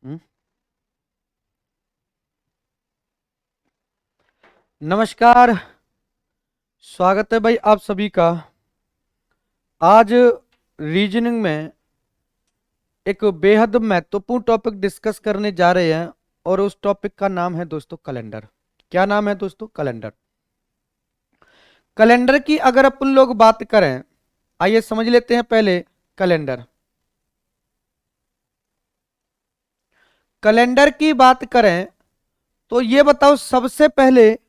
हम्म, नमस्कार। स्वागत है भाई आप सभी का। आज रीजनिंग में एक बेहद महत्वपूर्ण टॉपिक डिस्कस करने जा रहे हैं और उस टॉपिक का नाम है दोस्तों कैलेंडर। क्या नाम है दोस्तों? कैलेंडर। कैलेंडर की अगर अपन लोग बात करें, आइए समझ लेते हैं पहले कैलेंडर। कैलेंडर की बात करें तो ये बताओ सबसे पहले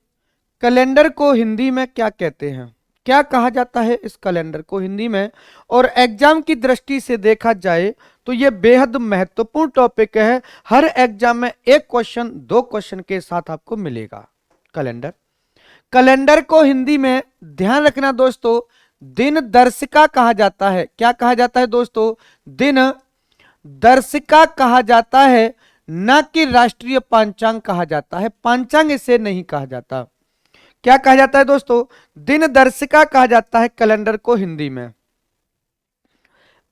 कैलेंडर को हिंदी में क्या कहते हैं? क्या कहा जाता है इस कैलेंडर को हिंदी में? और एग्जाम की दृष्टि से देखा जाए तो यह बेहद महत्वपूर्ण टॉपिक है। हर एग्जाम में एक क्वेश्चन दो क्वेश्चन के साथ आपको मिलेगा। कैलेंडर। कैलेंडर को हिंदी में ध्यान रखना दोस्तों, दिन दर्शिका कहा जाता है। क्या कहा जाता है दोस्तों? दिन दर्शिका कहा जाता है, न कि राष्ट्रीय पांचांग कहा जाता है। पांचांग इसे नहीं कहा जाता। क्या कहा जाता है दोस्तों? दिन दर्शिका कहा जाता है कैलेंडर को हिंदी में।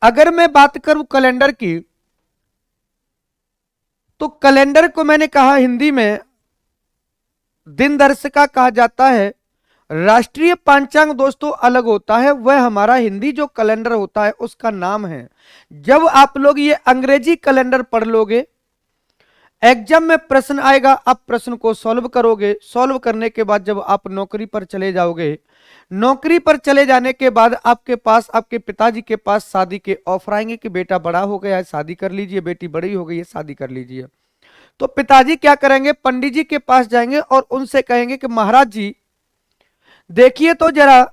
अगर मैं बात करूं कैलेंडर की, तो कैलेंडर को मैंने कहा हिंदी में दिन दर्शिका कहा जाता है। राष्ट्रीय पांचांग दोस्तों अलग होता है, वह हमारा हिंदी जो कैलेंडर होता है उसका नाम है। जब आप लोग ये अंग्रेजी कैलेंडर पढ़ लोगे, एग्जाम में प्रश्न आएगा, आप प्रश्न को सॉल्व करोगे। सॉल्व करने के बाद जब आप नौकरी पर चले जाओगे, नौकरी पर चले जाने के बाद आपके पास, आपके पिताजी के पास शादी के ऑफर आएंगे कि बेटा बड़ा हो गया है शादी कर लीजिए, बेटी बड़ी हो गई है शादी कर लीजिए। तो पिताजी क्या करेंगे? पंडित जी के पास जाएंगे और उनसे कहेंगे कि महाराज जी देखिए तो जरा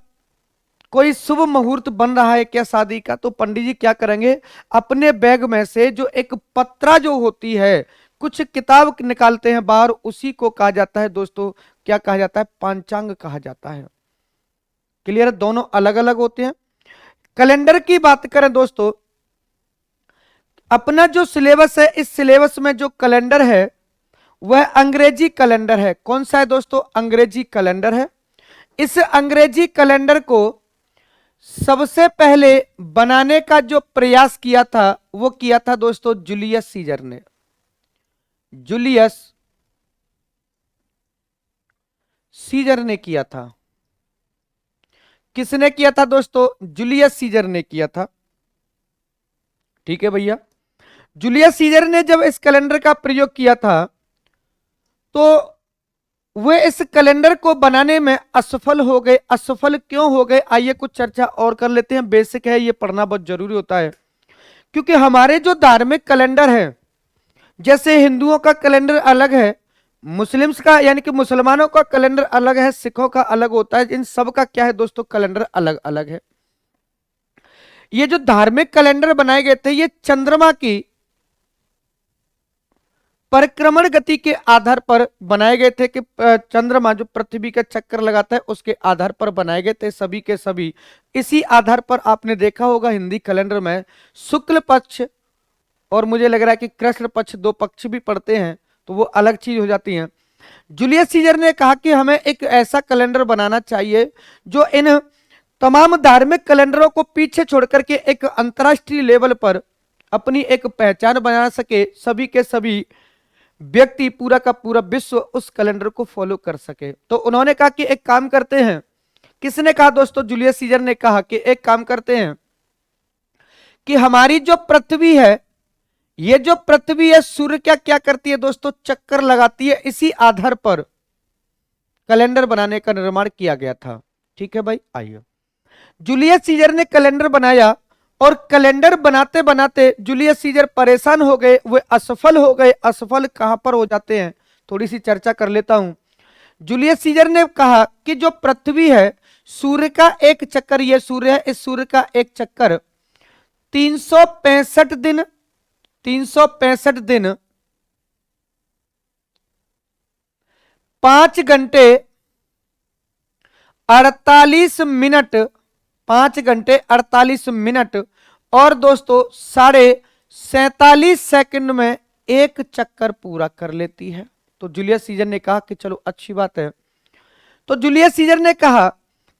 कोई शुभ मुहूर्त बन रहा है क्या शादी का? तो पंडित जी क्या करेंगे? अपने बैग में से जो एक पत्रा जो होती है, कुछ किताब निकालते हैं बाहर, उसी को कहा जाता है दोस्तों, क्या कहा जाता है? पांचांग कहा जाता है। क्लियर? दोनों अलग अलग होते हैं। कैलेंडर की बात करें दोस्तों, अपना जो सिलेबस है, इस सिलेबस में जो कैलेंडर है वह अंग्रेजी कैलेंडर है। कौन सा है दोस्तों? अंग्रेजी कैलेंडर है। इस अंग्रेजी कैलेंडर को सबसे पहले बनाने का जो प्रयास किया था वो किया था दोस्तों जूलियस सीजर ने। जूलियस सीजर ने किया था। किसने किया था दोस्तों? जूलियस सीजर ने किया था। ठीक है भैया। जूलियस सीजर ने जब इस कैलेंडर का प्रयोग किया था तो वे इस कैलेंडर को बनाने में असफल हो गए। असफल क्यों हो गए? आइए कुछ चर्चा और कर लेते हैं। बेसिक है, ये पढ़ना बहुत जरूरी होता है, क्योंकि हमारे जो धार्मिक कैलेंडर है, जैसे हिंदुओं का कैलेंडर अलग है, मुस्लिम्स का यानी कि मुसलमानों का कैलेंडर अलग है, सिखों का अलग होता है। इन सब का क्या है दोस्तों? कैलेंडर अलग अलग है। ये जो धार्मिक कैलेंडर बनाए गए थे, ये चंद्रमा की परिक्रमण गति के आधार पर बनाए गए थे कि चंद्रमा जो पृथ्वी का चक्कर लगाता है उसके आधार पर बनाए गए थे सभी के सभी। इसी आधार पर आपने देखा होगा हिंदी कैलेंडर में शुक्ल पक्ष और मुझे लग रहा है कि कृष्ण पक्ष, दो पक्ष भी पड़ते हैं, तो वो अलग चीज हो जाती है। जूलियस सीजर ने कहा कि हमें एक ऐसा कैलेंडर बनाना चाहिए जो इन तमाम धार्मिक कैलेंडरों को पीछे छोड़ करके एक अंतरराष्ट्रीय लेवल पर अपनी एक पहचान बना सके, सभी के सभी व्यक्ति, पूरा का पूरा विश्व उस कैलेंडर को फॉलो कर सके। तो उन्होंने कहा कि एक काम करते हैं। किसने कहा दोस्तों? जूलियस सीजर ने कहा कि एक काम करते हैं कि हमारी जो पृथ्वी है, ये जो पृथ्वी है, सूर्य क्या क्या करती है दोस्तों? चक्कर लगाती है। इसी आधार पर कैलेंडर बनाने का निर्माण किया गया था। ठीक है भाई, आइए। जूलियस सीजर ने कैलेंडर बनाया और कैलेंडर बनाते बनाते जूलियस सीजर परेशान हो गए, वे असफल हो गए। असफल कहां पर हो जाते हैं, थोड़ी सी चर्चा कर लेता हूं। जूलियस सीजर ने कहा कि जो पृथ्वी है, सूर्य का एक चक्कर, ये सूर्य है, इस सूर्य का एक चक्कर 365 दिन, 365 दिन 5 घंटे 48 मिनट, 5 घंटे 48 मिनट और दोस्तों 47.47 में एक चक्कर पूरा कर लेती है। तो जूलियस सीजर ने कहा कि चलो अच्छी बात है। तो जूलियस सीजर ने कहा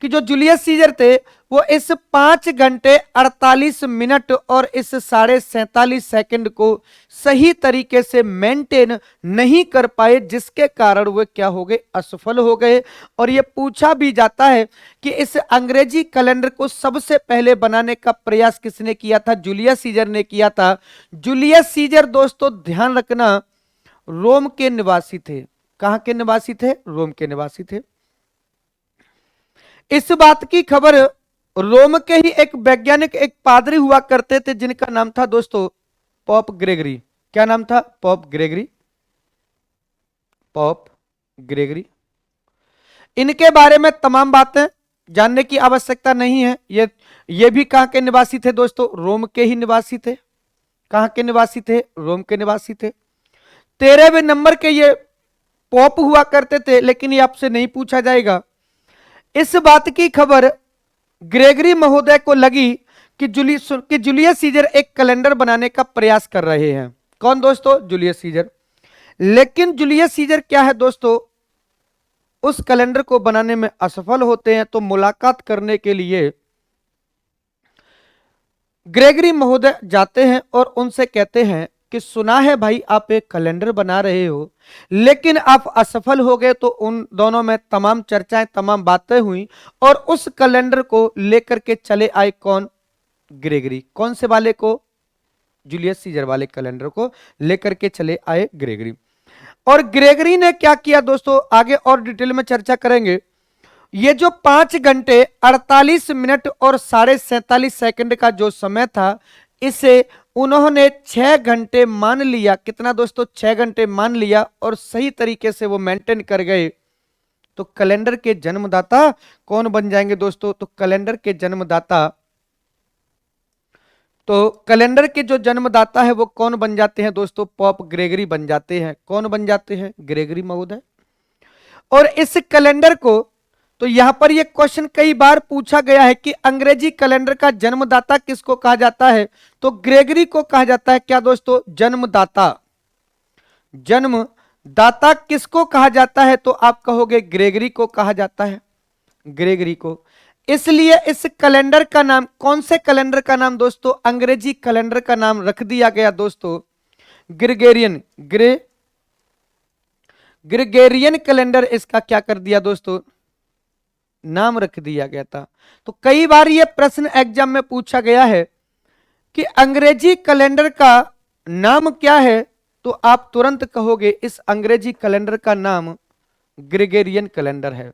कि जो जूलियस सीजर थे वो इस 5 घंटे 48 मिनट और इस 47.5 सेकंड को सही तरीके से मेंटेन नहीं कर पाए, जिसके कारण वे क्या हो गए, असफल हो गए। और ये पूछा भी जाता है कि इस अंग्रेजी कैलेंडर को सबसे पहले बनाने का प्रयास किसने किया था? जूलियस सीजर ने किया था। जूलियस सीजर दोस्तों ध्यान रखना रोम के निवासी थे। कहां के निवासी थे? रोम के निवासी थे। इस बात की खबर रोम के ही एक वैज्ञानिक, एक पादरी हुआ करते थे जिनका नाम था दोस्तों पॉप ग्रेगरी। क्या नाम था? Pop Gregory. Pop Gregory. इनके बारे में तमाम बातें जानने की आवश्यकता नहीं है। ये भी कहां के निवासी थे दोस्तों? रोम के ही निवासी थे। कहां के निवासी थे? रोम के निवासी थे। 13वें नंबर के ये पॉप हुआ करते थे, लेकिन ये आपसे नहीं पूछा जाएगा। इस बात की खबर ग्रेगरी महोदय को लगी कि जूलियस सीजर एक कैलेंडर बनाने का प्रयास कर रहे हैं। कौन दोस्तों? Julius Caesar. लेकिन जूलियस सीजर क्या है दोस्तों, उस कैलेंडर को बनाने में असफल होते हैं। तो मुलाकात करने के लिए ग्रेगरी महोदय जाते हैं और उनसे कहते हैं कि सुना है भाई आप एक कैलेंडर बना रहे हो, लेकिन आप असफल हो गए। तो उन दोनों में तमाम चर्चाएं, तमाम बातें हुई और उस कैलेंडर को लेकर के चले आए कौन? ग्रेगरी। कौन से वाले को? जूलियस सीजर वाले कैलेंडर को लेकर के चले आए ग्रेगरी। और ग्रेगरी ने क्या किया दोस्तों, आगे और डिटेल में चर्चा करेंगे। ये जो 5 घंटे 48 मिनट और 47.5 सेकंड का जो समय था, इसे उन्होंने 6 घंटे मान लिया। कितना दोस्तों? 6 घंटे मान लिया और सही तरीके से वो मेंटेन कर गए। तो कैलेंडर के जन्मदाता कौन बन जाएंगे दोस्तों? तो कैलेंडर के जन्मदाता, तो कैलेंडर के जो जन्मदाता है वो कौन बन जाते हैं दोस्तों? पॉप ग्रेगरी बन जाते हैं। कौन बन जाते हैं? ग्रेगरी महोदय। और इस कैलेंडर को, तो यहां पर यह क्वेश्चन कई बार पूछा गया है कि अंग्रेजी कैलेंडर का जन्मदाता किसको कहा जाता है? तो ग्रेगरी को कहा जाता है। क्या दोस्तों? जन्मदाता। जन्मदाता किसको कहा जाता है? तो आप कहोगे ग्रेगरी को कहा जाता है। ग्रेगरी को। इसलिए इस कैलेंडर का नाम, कौन से कैलेंडर का नाम दोस्तों? अंग्रेजी कैलेंडर का नाम रख दिया गया दोस्तों ग्रेगोरियन। ग्रेगोरियन कैलेंडर इसका क्या कर दिया दोस्तों? नाम रख दिया गया था। तो कई बार यह प्रश्न एग्जाम में पूछा गया है कि अंग्रेजी कैलेंडर का नाम क्या है? तो आप तुरंत कहोगे इस अंग्रेजी कैलेंडर का नाम ग्रेगोरियन कैलेंडर है।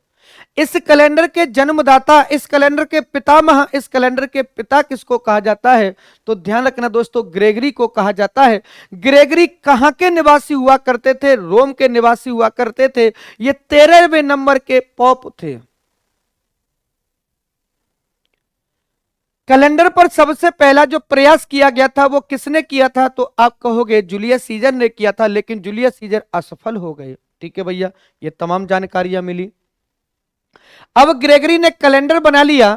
इस कैलेंडर के जन्मदाता, इस कैलेंडर के पितामह, इस कैलेंडर के पिता किसको कहा जाता है? तो ध्यान रखना दोस्तों ग्रेगरी को कहा जाता है। ग्रेगरी कहां के निवासी हुआ करते थे? रोम के निवासी हुआ करते थे। ये 13वें नंबर के पॉप थे। कैलेंडर पर सबसे पहला जो प्रयास किया गया था वो किसने किया था? तो आप कहोगे जूलियस सीजर ने किया था, लेकिन जूलियस सीजर असफल हो गए। ठीक है भैया, ये तमाम जानकारियां मिली। अब ग्रेगरी ने कैलेंडर बना लिया।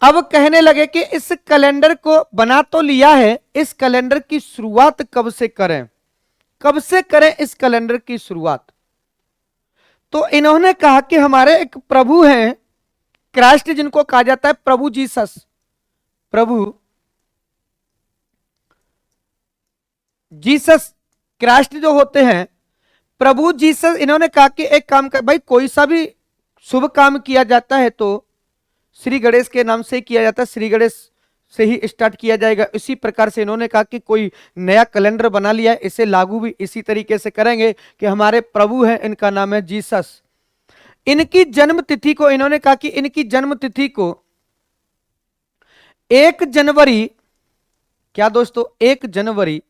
अब कहने लगे कि इस कैलेंडर को बना तो लिया है, इस कैलेंडर की शुरुआत कब से करें? कब से करें इस कैलेंडर की शुरुआत? तो इन्होंने कहा कि हमारे एक प्रभु हैं, क्राइस्ट जिनको कहा जाता है, प्रभु जीसस, प्रभु जीसस क्राइस्ट जो होते हैं, प्रभु जीसस। इन्होंने कहा कि एक काम कर भाई, कोई सा भी शुभ काम किया जाता है तो श्री गणेश के नाम से किया जाता है, श्री गणेश से ही स्टार्ट किया जाएगा। इसी प्रकार से इन्होंने कहा कि कोई नया कैलेंडर बना लिया है, इसे लागू भी इसी तरीके से करेंगे कि हमारे प्रभु हैं, इनका नाम है जीसस। इनकी जन्म तिथि को इन्होंने कहा कि इनकी जन्म तिथि को 1 जनवरी, क्या दोस्तों? 1 जनवरी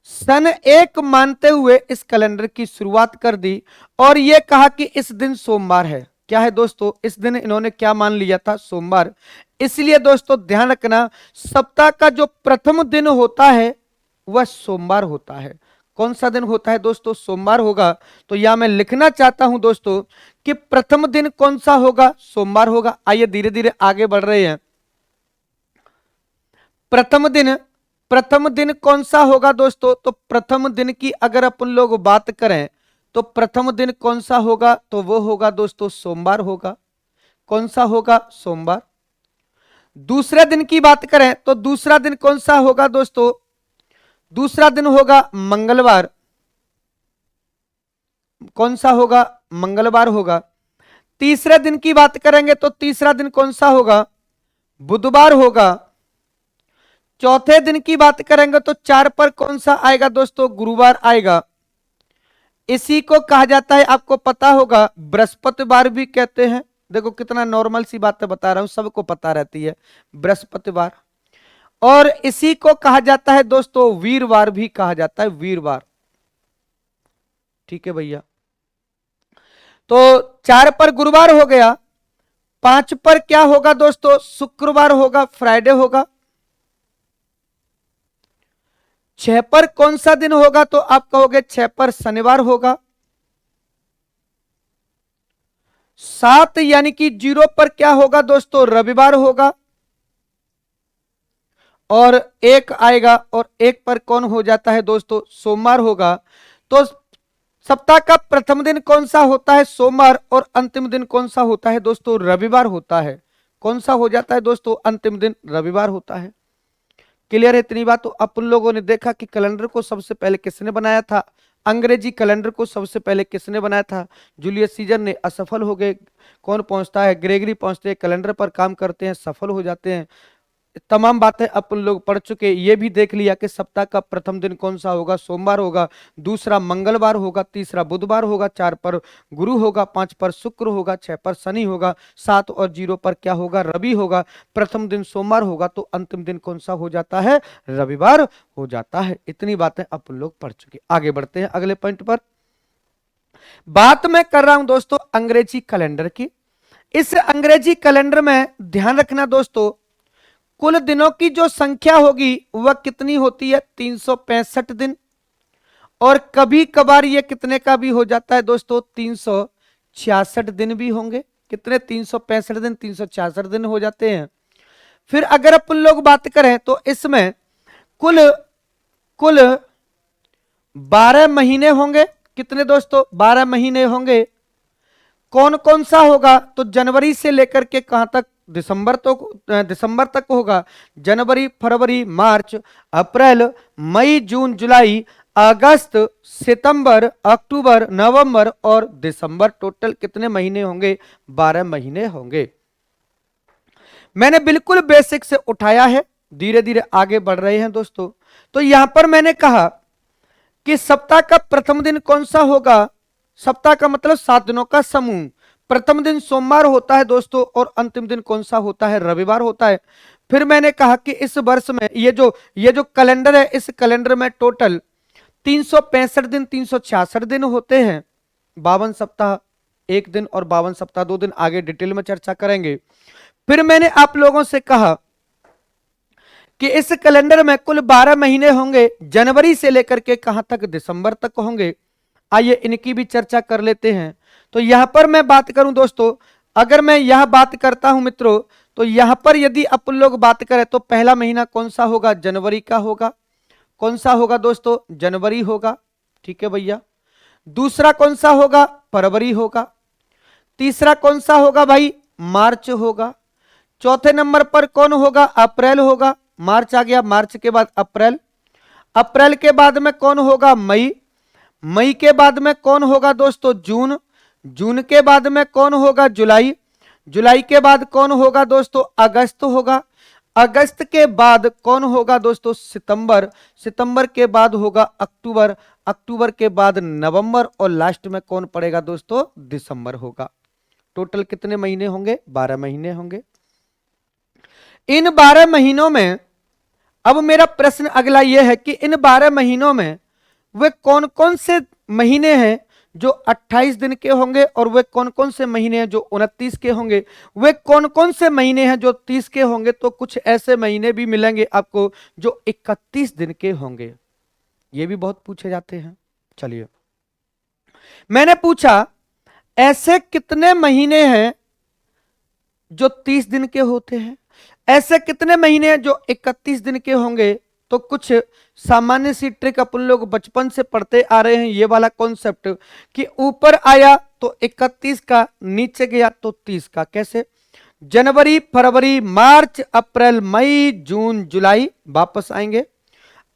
सन 1 मानते हुए इस कैलेंडर की शुरुआत कर दी और यह कहा कि इस दिन सोमवार है। क्या है दोस्तों? इस दिन इन्होंने क्या मान लिया था? सोमवार। इसलिए दोस्तों ध्यान रखना, सप्ताह का जो प्रथम दिन होता है वह सोमवार होता है। कौन सा दिन होता है दोस्तों? सोमवार होगा। तो यहां मैं लिखना चाहता हूं दोस्तों कि प्रथम दिन कौन सा होगा? सोमवार होगा। आइए धीरे धीरे आगे बढ़ रहे हैं। प्रथम दिन कौन सा होगा दोस्तों? तो प्रथम दिन की अगर अपन लोग बात करें तो प्रथम दिन कौन सा होगा? तो वो होगा दोस्तों सोमवार होगा। कौन सा होगा? सोमवार। दूसरे दिन की बात करें तो दूसरा दिन कौन सा होगा दोस्तों? दूसरा दिन होगा मंगलवार। कौन सा होगा? मंगलवार होगा। तीसरे दिन की बात करेंगे तो तीसरा दिन कौन सा होगा? बुधवार होगा। चौथे दिन की बात करेंगे तो 4 पर कौन सा आएगा दोस्तों? गुरुवार आएगा। इसी को कहा जाता है, आपको पता होगा, बृहस्पतिवार भी कहते हैं। देखो कितना नॉर्मल सी बातें बता रहा हूं, सबको पता रहती है बृहस्पतिवार। और इसी को कहा जाता है दोस्तों वीरवार भी कहा जाता है, वीरवार। ठीक है भैया। तो 4 पर गुरुवार हो गया। 5 पर क्या होगा दोस्तों? शुक्रवार होगा, फ्राइडे होगा। 6 पर कौन सा दिन होगा? तो आप कहोगे 6 पर शनिवार होगा। 7 यानी कि 0 पर क्या होगा दोस्तों? रविवार होगा। और 1 आएगा, और 1 पर कौन हो जाता है दोस्तों? सोमवार होगा। तो सप्ताह का प्रथम दिन कौन सा होता है? सोमवार। और अंतिम दिन कौन सा होता है दोस्तों? रविवार होता है। कौन सा हो जाता है दोस्तों? अंतिम दिन रविवार होता है। क्लियर है इतनी बात? तो अपन लोगों ने देखा कि कैलेंडर को सबसे पहले किसने बनाया था? अंग्रेजी कैलेंडर को सबसे पहले किसने बनाया था? जूलियस सीजर ने। असफल हो गए। कौन पहुंचता है? ग्रेगरी पहुंचते हैं, कैलेंडर पर काम करते हैं, सफल हो जाते हैं। तमाम बातें अपन लोग पढ़ चुके। ये भी देख लिया कि सप्ताह का प्रथम दिन कौन सा होगा? सोमवार होगा। दूसरा मंगलवार होगा। तीसरा बुधवार होगा। 4 पर गुरु होगा। 5 पर शुक्र होगा। 6 पर शनि होगा। 7 और 0 पर क्या होगा? रवि होगा। प्रथम दिन सोमवार होगा तो अंतिम दिन कौन सा हो जाता है? रविवार हो जाता है। इतनी बातें अपन लोग पढ़ चुके। आगे बढ़ते हैं अगले पॉइंट पर। बात मैं कर रहा हूं दोस्तों अंग्रेजी कैलेंडर की। इस अंग्रेजी कैलेंडर में ध्यान रखना दोस्तों, कुल दिनों की जो संख्या होगी वह कितनी होती है? 365 दिन। और कभी कभार ये कितने का भी हो जाता है दोस्तों? 366 दिन भी होंगे। कितने? 365 दिन, 366 दिन हो जाते हैं। फिर अगर अपन लोग बात करें तो इसमें कुल कुल 12 महीने होंगे। कितने दोस्तों? 12 महीने होंगे। कौन कौन सा होगा? तो जनवरी से लेकर के कहां तक? दिसंबर तक होगा। जनवरी, फरवरी, मार्च, अप्रैल, मई, जून, जुलाई, अगस्त, सितंबर, अक्टूबर, नवंबर और दिसंबर। टोटल कितने महीने होंगे? 12 महीने होंगे। मैंने बिल्कुल बेसिक से उठाया है, धीरे धीरे आगे बढ़ रहे हैं दोस्तों। तो यहां पर मैंने कहा कि सप्ताह का प्रथम दिन कौन सा होगा? सप्ताह का मतलब 7 दिनों का समूह। प्रथम दिन सोमवार होता है दोस्तों, और अंतिम दिन कौन सा होता है? रविवार होता है। फिर मैंने कहा कि इस वर्ष में ये जो कैलेंडर है, इस कैलेंडर में टोटल 365 दिन, 366 दिन होते हैं। 52 सप्ताह एक दिन और 52 सप्ताह 2 दिन। आगे डिटेल में चर्चा करेंगे। फिर मैंने आप लोगों से कहा कि इस कैलेंडर में कुल 12 महीने होंगे। जनवरी से लेकर के कहां तक? दिसंबर तक होंगे। आइए इनकी भी चर्चा कर लेते हैं। तो यहां पर मैं बात करूं दोस्तों, अगर मैं यह बात करता हूं मित्रों, तो यहां पर यदि अपन लोग बात करें तो पहला महीना कौन सा होगा? जनवरी का होगा। कौन सा होगा दोस्तों? जनवरी होगा। ठीक है भैया। दूसरा कौन सा होगा? फरवरी होगा। तीसरा कौन सा होगा भाई? मार्च होगा। चौथे नंबर पर कौन होगा? अप्रैल होगा। मार्च आ गया। मार्च के बाद अप्रैल। अप्रैल के बाद में कौन होगा? मई। मई के बाद में कौन होगा दोस्तों? जून। जून के बाद में कौन होगा? जुलाई। जुलाई के बाद कौन होगा दोस्तों? अगस्त होगा। अगस्त के बाद कौन होगा दोस्तों? सितंबर। सितंबर के बाद होगा अक्टूबर। अक्टूबर के बाद नवंबर, और लास्ट में कौन पड़ेगा दोस्तों? दिसंबर होगा। टोटल कितने महीने होंगे? 12 महीने होंगे। इन 12 महीनों में अब मेरा प्रश्न अगला यह है कि इन 12 महीनों में वे कौन कौन से महीने हैं जो 28 दिन के होंगे, और वे कौन कौन से महीने हैं जो 29 के होंगे, वे कौन कौन से महीने हैं जो 30 के होंगे। तो कुछ ऐसे महीने भी मिलेंगे आपको जो 31 दिन के होंगे। ये भी बहुत पूछे जाते हैं। चलिए, मैंने पूछा ऐसे कितने महीने हैं जो 30 दिन के होते हैं, ऐसे कितने महीने हैं जो 31 दिन के होंगे। तो कुछ सामान्य सी ट्रिक अपन लोग बचपन से पढ़ते आ रहे हैं, ये वाला कॉन्सेप्ट कि ऊपर आया तो 31 का, नीचे गया तो 30 का। कैसे? जनवरी, फरवरी, मार्च, अप्रैल, मई, जून, जुलाई, वापस आएंगे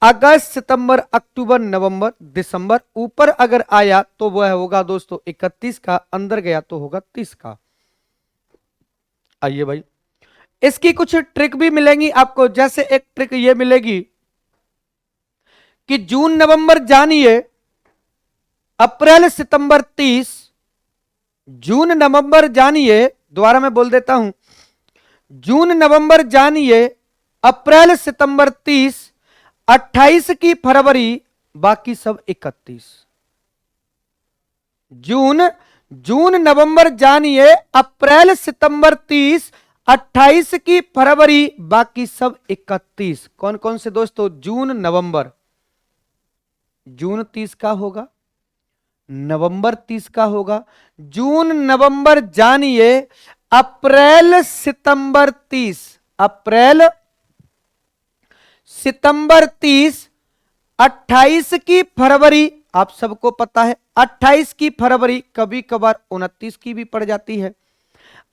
अगस्त, सितंबर, अक्टूबर, नवंबर, दिसंबर। ऊपर अगर आया तो वह होगा दोस्तों 31 का, अंदर गया तो होगा 30 का। आइए भाई, इसकी कुछ ट्रिक भी मिलेंगी आपको। जैसे एक ट्रिक ये मिलेगी कि जून, नवंबर जानिए, अप्रैल, सितंबर 30, जून, नवंबर जानिए, दोबारा मैं बोल देता हूं, जून, नवंबर जानिए, अप्रैल, सितंबर 30, 28 की फरवरी, बाकी सब 31। जून नवंबर जानिए, अप्रैल, सितंबर 30, 28 की फरवरी, बाकी सब 31। कौन कौन से दोस्तों? जून, नवंबर। जून 30 का होगा, नवंबर 30 का होगा। जून, नवंबर जानिए, अप्रैल, सितंबर 30, अप्रैल, सितंबर 30, 28 की फरवरी, आप सबको पता है 28 की फरवरी, कभी कभार 29 की भी पड़ जाती है।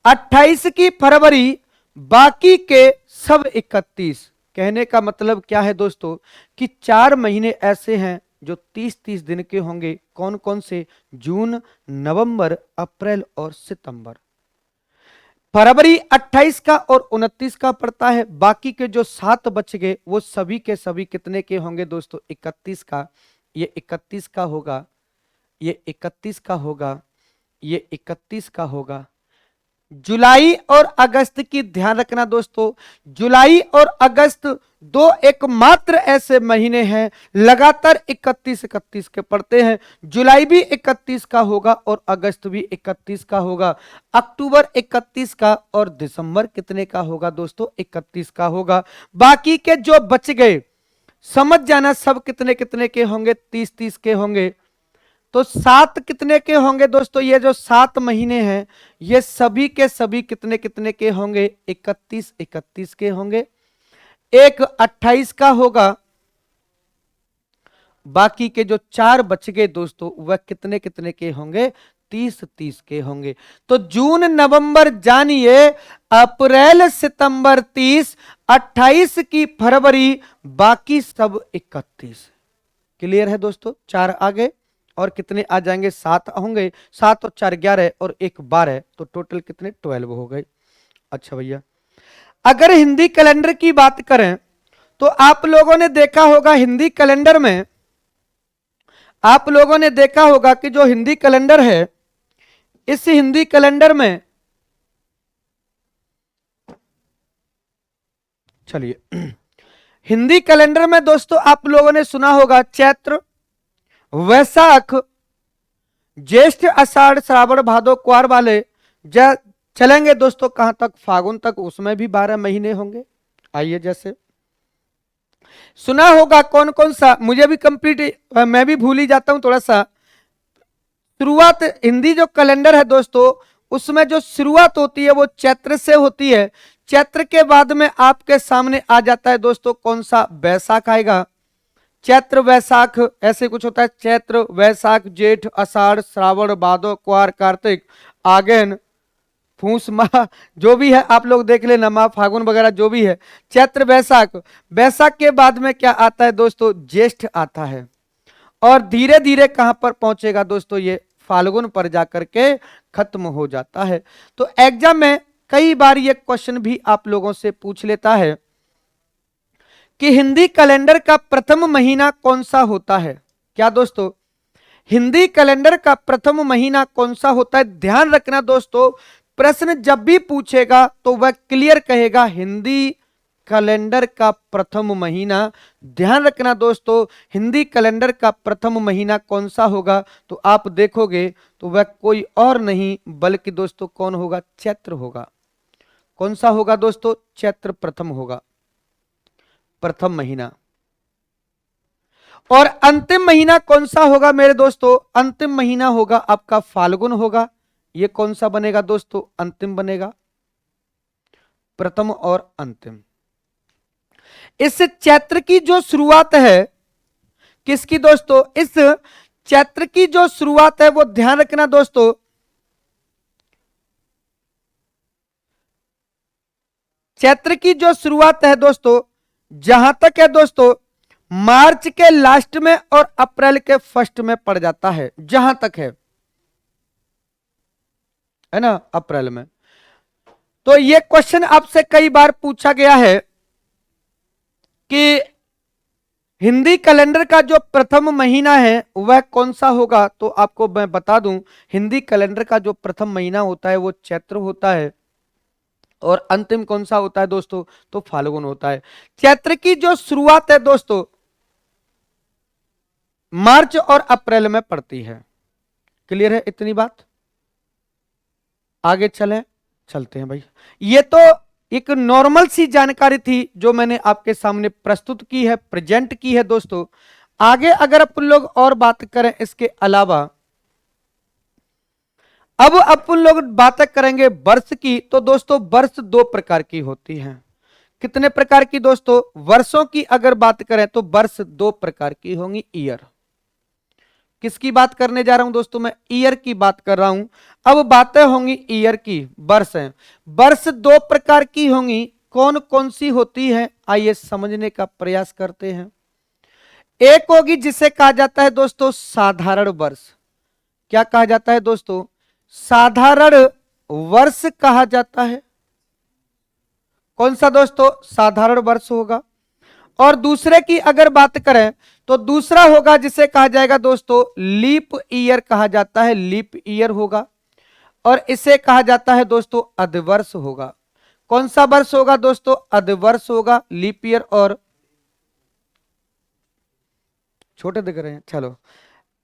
28 की फरवरी, बाकी के सब 31। कहने का मतलब क्या है दोस्तों कि 4 महीने ऐसे हैं जो 30-30 दिन के होंगे। कौन कौन से? जून, नवंबर, अप्रैल और सितंबर। फरवरी 28 का और 29 का पड़ता है, बाकी के जो 7 बच गए वो सभी के सभी कितने के होंगे दोस्तों? 31 का। ये 31 का होगा, ये 31 का होगा, ये 31 का होगा। जुलाई और अगस्त की ध्यान रखना दोस्तों, जुलाई और अगस्त दो एकमात्र ऐसे महीने हैं लगातार 31-31 के पड़ते हैं। जुलाई भी 31 का होगा और अगस्त भी 31 का होगा। अक्टूबर 31 का और दिसंबर कितने का होगा दोस्तों? 31 का होगा। बाकी के जो बच गए समझ जाना सब कितने कितने के होंगे? 30-30 के होंगे। तो 7 कितने के होंगे दोस्तों? ये जो 7 महीने हैं ये सभी के सभी कितने कितने के होंगे? 31-31 के होंगे। एक 28 का होगा, बाकी के जो 4 बच गए दोस्तों वह कितने कितने के होंगे? 30-30 के होंगे। तो जून, नवंबर जानिए, अप्रैल, सितंबर 30, 28 की फरवरी, बाकी सब 31। क्लियर है दोस्तों? 4 आ गए और कितने आ जाएंगे? 7 होंगे। 7 और 4 11 और 1 12, तो टोटल कितने? 12 हो गए। अच्छा भैया, अगर हिंदी कैलेंडर की बात करें तो आप लोगों ने देखा होगा हिंदी कैलेंडर में, आप लोगों ने देखा होगा कि जो हिंदी कैलेंडर है, इस हिंदी कैलेंडर में, चलिए हिंदी कैलेंडर में दोस्तों आप लोगों ने सुना होगा चैत्र, वैशाख, ज्येष्ठ, आषाढ़, श्रावण, भादो, क्वार वाले चलेंगे दोस्तों कहां तक? फागुन तक। उसमें भी 12 महीने होंगे। आइए, जैसे सुना होगा कौन कौन सा, मुझे भी कंप्लीट, मैं भी भूल ही जाता हूं थोड़ा सा। शुरुआत हिंदी जो कैलेंडर है दोस्तों, उसमें जो शुरुआत होती है वो चैत्र से होती है। चैत्र के बाद में आपके सामने आ जाता है दोस्तों कौन सा? बैसाख आएगा। चैत्र, वैशाख, ऐसे कुछ होता है। चैत्र, वैशाख, जेठ, आषाढ़, श्रावण, भादो, क्वार, कार्तिक, आगन, फूस माह, जो भी है आप लोग देख लेना, माह, फागुन वगैरह जो भी है। चैत्र, वैशाख। वैशाख के बाद में क्या आता है दोस्तों? ज्येष्ठ आता है। और धीरे धीरे कहां पर पहुंचेगा दोस्तों? ये फाल्गुन पर जाकर के खत्म हो जाता है। तो एग्जाम में कई बार ये क्वेश्चन भी आप लोगों से पूछ लेता है कि हिंदी कैलेंडर का प्रथम महीना कौन सा होता है? क्या दोस्तों, हिंदी कैलेंडर का प्रथम महीना कौन सा होता है? ध्यान रखना दोस्तों, प्रश्न जब भी पूछेगा तो वह क्लियर कहेगा हिंदी कैलेंडर का प्रथम महीना। ध्यान रखना दोस्तों, हिंदी कैलेंडर का प्रथम महीना कौन सा होगा? तो आप देखोगे तो वह कोई और नहीं बल्कि दोस्तों कौन होगा? चैत्र होगा। कौन सा होगा दोस्तों? चैत्र प्रथम होगा, प्रथम महीना। और अंतिम महीना कौन सा होगा मेरे दोस्तों? अंतिम महीना होगा आपका फाल्गुन होगा। ये कौन सा बनेगा दोस्तों? अंतिम बनेगा, प्रथम और अंतिम। इस चैत्र की जो शुरुआत है, किसकी दोस्तों, इस चैत्र की जो शुरुआत है वो ध्यान रखना दोस्तों, चैत्र की जो शुरुआत है दोस्तों, जहां तक है दोस्तों, मार्च के लास्ट में और अप्रैल के फर्स्ट में पड़ जाता है, जहां तक है ना, अप्रैल में। तो ये क्वेश्चन आपसे कई बार पूछा गया है कि हिंदी कैलेंडर का जो प्रथम महीना है वह कौन सा होगा। तो आपको मैं बता दूं, हिंदी कैलेंडर का जो प्रथम महीना होता है वो चैत्र होता है, और अंतिम कौन सा होता है दोस्तों, तो फाल्गुन होता है। चैत्र की जो शुरुआत है दोस्तों मार्च और अप्रैल में पड़ती है। क्लियर है इतनी बात? आगे चलते हैं भाई। ये तो एक नॉर्मल सी जानकारी थी जो मैंने आपके सामने प्रस्तुत की है, प्रेजेंट की है दोस्तों। आगे अगर अपन लोग और बात करें इसके अलावा, अब अपन लोग बातें करेंगे वर्ष की। तो दोस्तों वर्ष दो प्रकार की होती हैं। कितने प्रकार की दोस्तों? वर्षों की अगर बात करें तो वर्ष दो प्रकार की होंगी, ईयर। किसकी बात करने जा रहा हूं दोस्तों? मैं ईयर की बात कर रहा हूं। अब बातें होंगी ईयर की, वर्ष है। वर्ष दो प्रकार की होंगी, कौन कौन सी होती है आइए समझने का प्रयास करते हैं। एक होगी जिसे कहा जाता है दोस्तों साधारण वर्ष। क्या कहा जाता है दोस्तों? साधारण वर्ष कहा जाता है। कौन सा दोस्तों? साधारण वर्ष होगा। और दूसरे की अगर बात करें तो दूसरा होगा जिसे कहा जाएगा दोस्तों लीप ईयर कहा जाता है, लीप ईयर होगा। और इसे कहा जाता है दोस्तों अधिवर्ष होगा। कौन सा वर्ष होगा दोस्तों? अधिवर्ष होगा, लीप ईयर। और छोटे दिख रहे हैं, चलो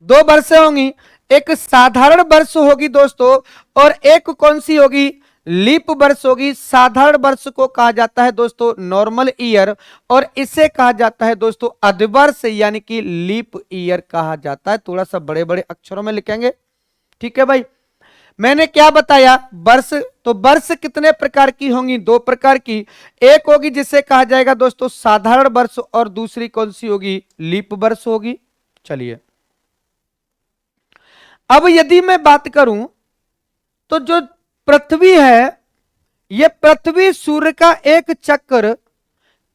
दो वर्षें होंगी, एक साधारण वर्ष होगी दोस्तों और एक कौन सी होगी? लीप वर्ष होगी। साधारण वर्ष को कहा जाता है दोस्तों नॉर्मल ईयर, और इसे कहा जाता है दोस्तों अधिवर्ष यानी कि लीप ईयर कहा जाता है। थोड़ा सा बड़े बड़े अक्षरों में लिखेंगे, ठीक है भाई। मैंने क्या बताया? वर्ष, तो वर्ष कितने प्रकार की होंगी? दो प्रकार की। एक होगी जिसे कहा जाएगा दोस्तों साधारण वर्ष, और दूसरी कौन सी होगी? लीप वर्ष होगी। चलिए अब यदि मैं बात करूं तो जो पृथ्वी है, यह पृथ्वी सूर्य का एक चक्कर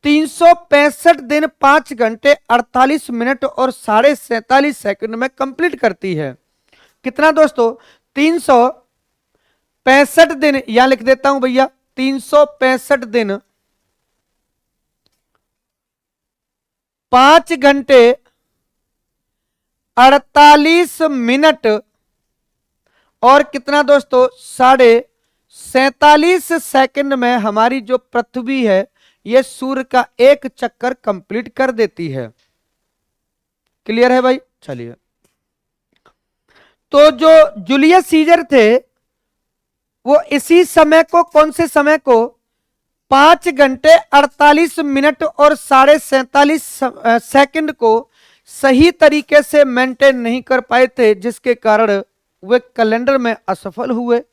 365 दिन 5 घंटे 48 मिनट और 47.5 सेकंड में कंप्लीट करती है। कितना दोस्तों? 365 दिन, यहां लिख देता हूं भैया, 365 दिन 5 घंटे 48 मिनट और कितना दोस्तों? 47.5 सेकंड में हमारी जो पृथ्वी है यह सूर्य का एक चक्कर कंप्लीट कर देती है। क्लियर है भाई? चलिए, तो जो जूलियस सीजर थे वो इसी समय को, कौन से समय को, 5 घंटे 48 मिनट और 47.5 सेकंड को सही तरीके से मेंटेन नहीं कर पाए थे, जिसके कारण वे कैलेंडर में असफल हुए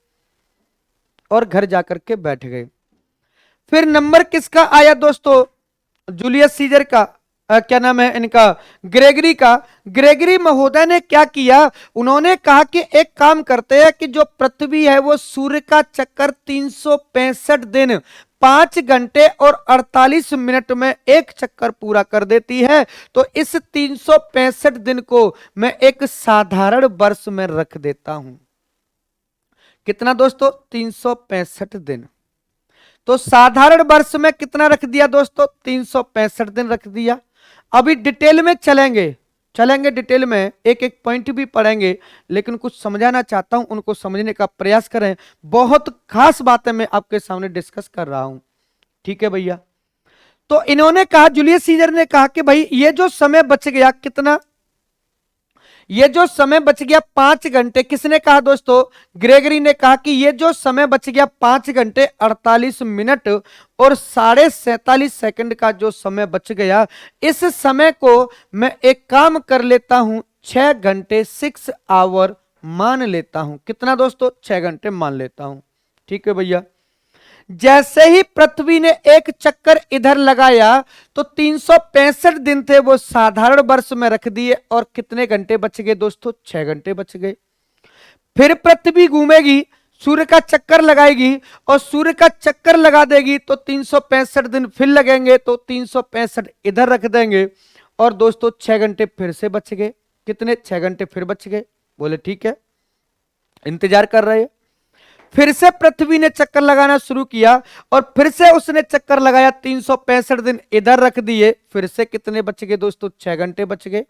और घर जाकर के बैठ गए। फिर नंबर किसका आया दोस्तों? जूलियस सीजर का, क्या नाम है इनका? ग्रेगरी का। ग्रेगरी महोदय ने क्या किया? उन्होंने कहा कि एक काम करते हैं कि जो पृथ्वी है वो सूर्य का चक्कर 365 दिन 5 घंटे और 48 मिनट में एक चक्कर पूरा कर देती है। तो इस 365 दिन को मैं एक साधारण वर्ष में रख देता हूं। कितना दोस्तों? 365 दिन। तो साधारण वर्ष में कितना रख दिया दोस्तों? 365 दिन रख दिया। अभी डिटेल में चलेंगे डिटेल में, एक एक पॉइंट भी पढ़ेंगे, लेकिन कुछ समझाना चाहता हूं, उनको समझने का प्रयास करें। बहुत खास बातें मैं आपके सामने डिस्कस कर रहा हूं, ठीक है भैया। तो इन्होंने कहा, जूलियस सीजर ने कहा कि भाई ये जो समय बच गया, कितना? ये जो समय बच गया 5 घंटे, किसने कहा दोस्तों? ग्रेगरी ने कहा कि ये जो समय बच गया 5 घंटे 48 मिनट और 47.5 सेकंड का जो समय बच गया, इस समय को मैं एक काम कर लेता हूं, 6 घंटे 6 आवर मान लेता हूं। कितना दोस्तों? 6 घंटे मान लेता हूं, ठीक है भैया। जैसे ही पृथ्वी ने एक चक्कर इधर लगाया तो 365 दिन थे वो साधारण वर्ष में रख दिए, और कितने घंटे बच गए दोस्तों? 6 घंटे बच गए। फिर पृथ्वी घूमेगी, सूर्य का चक्कर लगाएगी, और सूर्य का चक्कर लगा देगी तो 365 दिन फिर लगेंगे, तो 365 इधर रख देंगे, और दोस्तों 6 घंटे फिर से बच गए। कितने? 6 घंटे फिर बच गए। बोले ठीक है, इंतजार कर रहे हैं। फिर से पृथ्वी ने चक्कर लगाना शुरू किया, और फिर से उसने चक्कर लगाया, 365 दिन इधर रख दिए, फिर से कितने बच गए दोस्तों? 6 घंटे बच गए।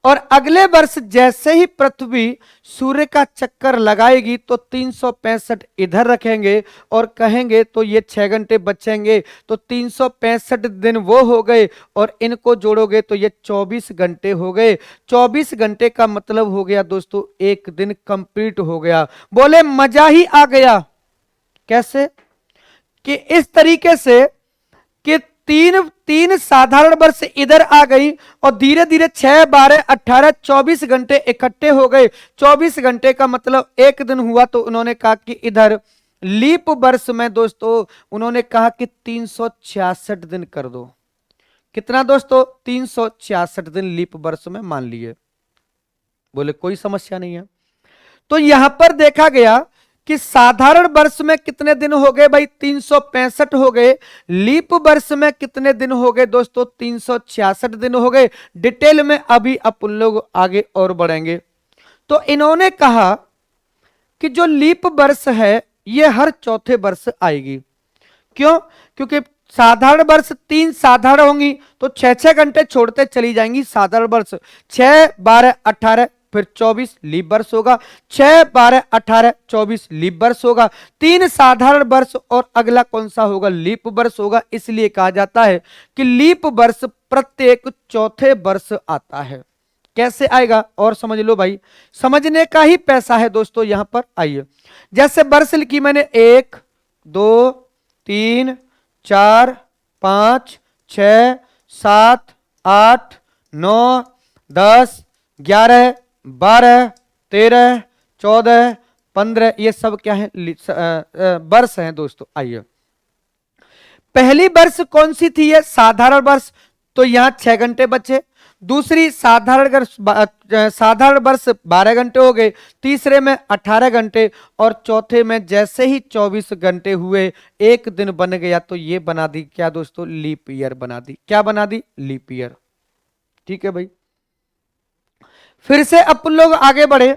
और अगले वर्ष जैसे ही पृथ्वी सूर्य का चक्कर लगाएगी तो 365 इधर रखेंगे, और कहेंगे तो ये 6 घंटे बचेंगे, तो 365 दिन वो हो गए, और इनको जोड़ोगे तो ये 24 घंटे हो गए। 24 घंटे का मतलब हो गया दोस्तों एक दिन कंप्लीट हो गया। बोले मजा ही आ गया। कैसे? कि इस तरीके से कि तीन तीन साधारण वर्ष इधर आ गई, और धीरे धीरे 6, 12, 18, 24 घंटे इकट्ठे हो गए। 24 घंटे का मतलब एक दिन हुआ, तो उन्होंने कहा कि इधर लीप वर्ष में दोस्तों उन्होंने कहा कि 366 दिन कर दो। कितना दोस्तों? 366 दिन लीप वर्ष में मान लिए। बोले कोई समस्या नहीं है। तो यहां पर देखा गया कि साधारण वर्ष में कितने दिन हो गए भाई? 365 हो गए। लीप वर्ष में कितने दिन हो गए दोस्तों? 366 दिन हो गए। डिटेल में अभी अपन लोग आगे और बढ़ेंगे। तो इन्होंने कहा कि जो लीप वर्ष है ये हर चौथे वर्ष आएगी। क्यों? क्योंकि साधारण वर्ष 3 साधारण होंगी तो 6-6 घंटे छोड़ते चली जाएंगी साधारण वर्ष। 6, 12, 18 फिर 24 लीप वर्ष होगा। 6, 12, 18, 24 लीप वर्ष होगा। 3 साधारण वर्ष और अगला कौन सा होगा? लीप वर्ष होगा। इसलिए कहा जाता है कि लीप वर्ष प्रत्येक चौथे वर्ष आता है। कैसे आएगा और समझ लो भाई, समझने का ही पैसा है दोस्तों। यहां पर आइए, जैसे वर्ष लिखी मैंने 1, 2, 3, 4, 5, 6, 7, 8, 9, 10, 11, 12, 13, 14, 15, ये सब क्या है? वर्ष हैं दोस्तों। आइए, पहली वर्ष कौन सी थी? ये साधारण वर्ष, तो यहां 6 घंटे बचे। दूसरी साधारण वर्ष 12 घंटे हो गए। तीसरे में 18 घंटे, और चौथे में जैसे ही 24 घंटे हुए एक दिन बन गया, तो ये बना दी क्या दोस्तों? लीप ईयर बना दी। क्या बना दी? Leap year. ठीक है भाई। फिर से अपन लोग आगे बढ़े।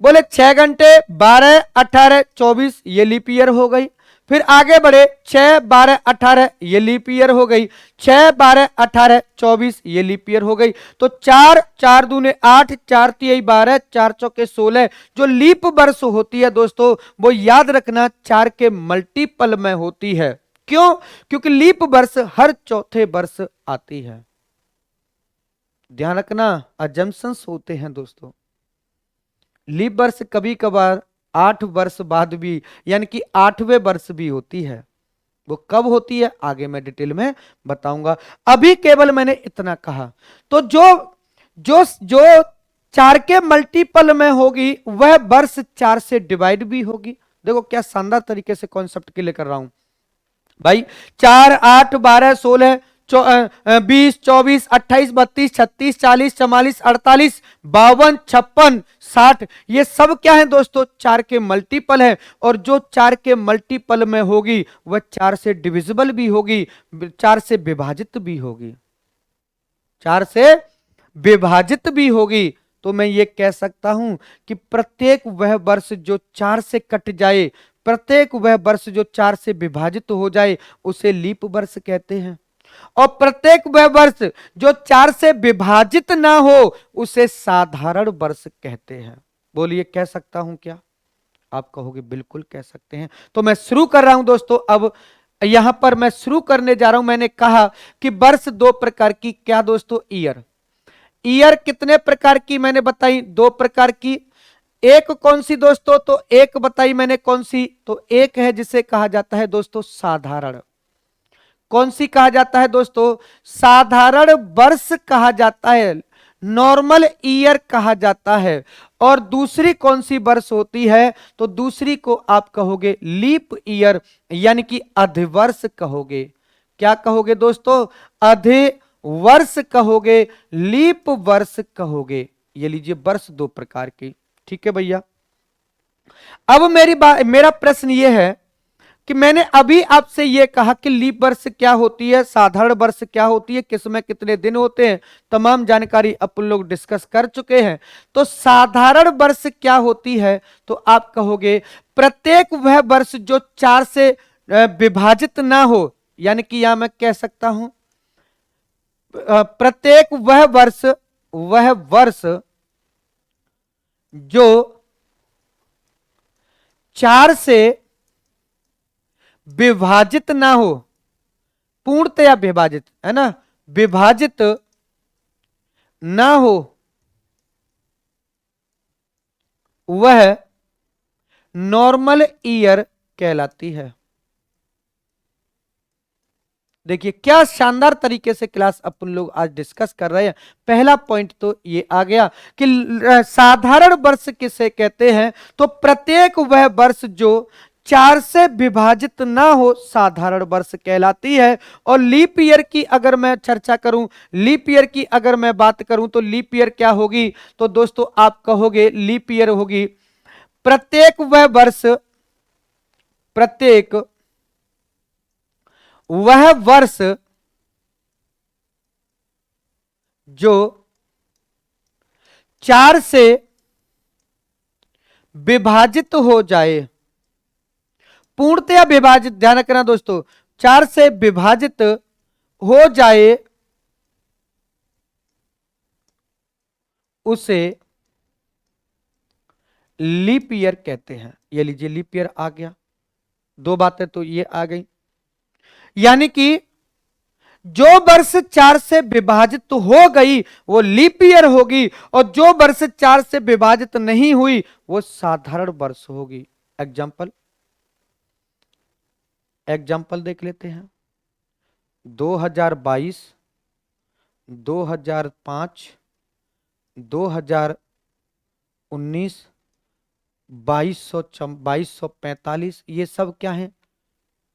बोले 6 घंटे 12, 18, 24 ये लीप ईयर हो गई। फिर आगे बढ़े 6, 12, 18 ये लीप ईयर हो गई। 6, 12, 18, 24 ये लीप ईयर हो गई। तो 4, 4 दूने 8, 4 तिहाई 12, 4 चौके 16 जो लीप वर्ष होती है दोस्तों, वो याद रखना 4 के मल्टीपल में होती है। क्यों? क्योंकि लीप वर्ष हर चौथे वर्ष आती है। ध्यान रखना, अजम्पशंस होते हैं दोस्तों। लीप वर्ष कभी कभार 8 वर्ष बाद भी, यानी कि 8वें वर्ष भी होती है। वो कब होती है आगे मैं डिटेल में बताऊंगा, अभी केवल मैंने इतना कहा। तो जो जो जो 4 के मल्टीपल में होगी वह वर्ष 4 से डिवाइड भी होगी। देखो क्या शानदार तरीके से कॉन्सेप्ट क्लियर कर रहा हूं भाई। 4, 8, 12, 16, 20, 24, 28, 32, 36, 40, 44, 48, 52, 56, 60 ये सब क्या है दोस्तों? 4 के मल्टीपल है। और जो 4 के मल्टीपल में होगी वह 4 से डिविजिबल भी होगी, 4 से विभाजित भी होगी, 4 से विभाजित भी होगी। तो मैं ये कह सकता हूं कि प्रत्येक वह वर्ष जो 4 से कट जाए, प्रत्येक वह वर्ष जो 4 से विभाजित हो जाए उसे लीप वर्ष कहते हैं। और प्रत्येक वह वर्ष जो 4 से विभाजित ना हो उसे साधारण वर्ष कहते हैं। बोलिए कह सकता हूं क्या? आप कहोगे बिल्कुल कह सकते हैं। तो मैं शुरू कर रहा हूं दोस्तों। अब यहां पर मैं शुरू करने जा रहा हूं। मैंने कहा कि वर्ष 2 प्रकार की, क्या दोस्तों? ईयर। ईयर कितने प्रकार की मैंने बताई? 2 प्रकार की। एक कौन सी दोस्तों? तो एक बताई मैंने कौन सी? तो एक है जिसे कहा जाता है दोस्तों साधारण। कौन सी कहा जाता है दोस्तों? साधारण वर्ष कहा जाता है। नॉर्मल ईयर कहा जाता है। और दूसरी कौन सी वर्ष होती है, तो दूसरी को आप कहोगे लीप ईयर, यानी कि अधिवर्ष कहोगे। क्या कहोगे दोस्तों, अधिवर्ष कहोगे, लीप वर्ष कहोगे। ये लीजिए वर्ष दो प्रकार की, ठीक है भैया। अब मेरा प्रश्न यह है कि मैंने अभी आपसे यह कहा कि लीप वर्ष क्या होती है, साधारण वर्ष क्या होती है, किसमें कितने दिन होते हैं, तमाम जानकारी अपन लोग डिस्कस कर चुके हैं। तो साधारण वर्ष क्या होती है, तो आप कहोगे प्रत्येक वह वर्ष जो 4 से विभाजित ना हो, यानी कि यहां मैं कह सकता हूं प्रत्येक वह वर्ष जो 4 से विभाजित ना हो, पूर्णतया विभाजित है ना, विभाजित ना हो, वह नॉर्मल ईयर कहलाती है। देखिए क्या शानदार तरीके से क्लास अपन लोग आज डिस्कस कर रहे हैं। पहला पॉइंट तो ये आ गया कि साधारण वर्ष किसे कहते हैं, तो प्रत्येक वह वर्ष जो 4 से विभाजित ना हो साधारण वर्ष कहलाती है। और लीप ईयर की अगर मैं चर्चा करूं, लीप ईयर की अगर मैं बात करूं, तो लीप ईयर क्या होगी, तो दोस्तों आप कहोगे लीप ईयर होगी प्रत्येक वह वर्ष जो 4 से विभाजित हो जाए, पूर्णतया विभाजित, ध्यान रखना दोस्तों, 4 से विभाजित हो जाए, उसे लीप ईयर कहते हैं। ये लीजिए लीप ईयर आ गया, दो बातें तो ये आ गई, यानी कि जो वर्ष 4 से विभाजित हो गई वो लीप ईयर होगी, और जो वर्ष 4 से विभाजित नहीं हुई वो साधारण वर्ष होगी। एग्जाम्पल देख लेते हैं। 2022, 2005, 2019, 2245, ये सब क्या है,